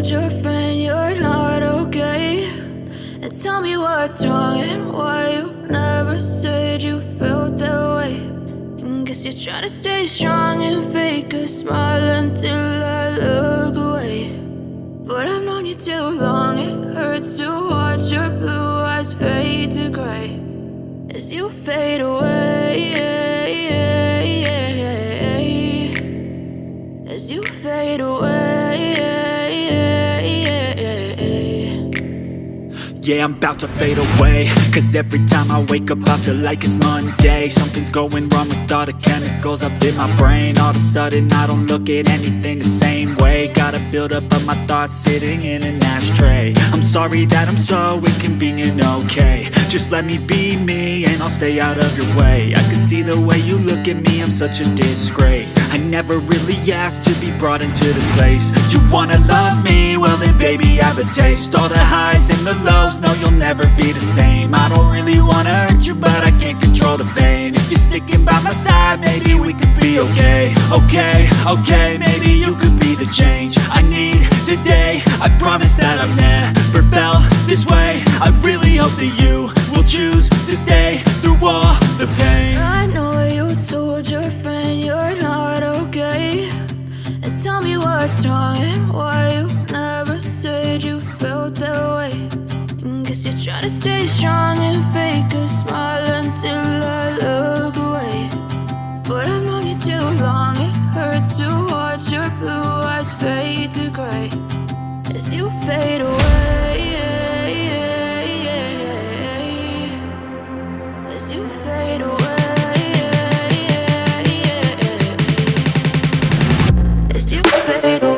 told your friend you're not okay? And tell me what's wrong and why you never said you felt that way. And guess you're trying to stay strong and fake a smile until I look away. But I've known you too long, it hurts to watch your blue eyes fade to gray as you fade away, as you fade away. Yeah, I'm about to fade away, cause every time I wake up I feel like it's Monday. Something's going wrong with all the chemicals up in my brain. All of a sudden I don't look at anything the same way. Got a buildup of my thoughts sitting in an ashtray. I'm sorry that I'm so inconvenient, okay? Just let me be me and I'll stay out of your way. I can see the way you look at me, I'm such a disgrace. I never really asked to be brought into this place. You wanna love me? Well then baby have a taste. All the highs and the lows, no you'll never be the same. I don't really wanna hurt you but I can't control the pain. If you're sticking by my side maybe we could be okay. Okay, maybe you could be the change I need today. I promise that I've never felt this way. I really hope that you will choose to stay through all the pain. I know you told your friend you're not okay. And tell me what's wrong and why you never said you felt that way. And guess you're trying to stay strong and fake a smile until I look away. But I've known you too long, it hurts to watch your blue eyes fade to gray as you fade away, as you fade away, as you fade away.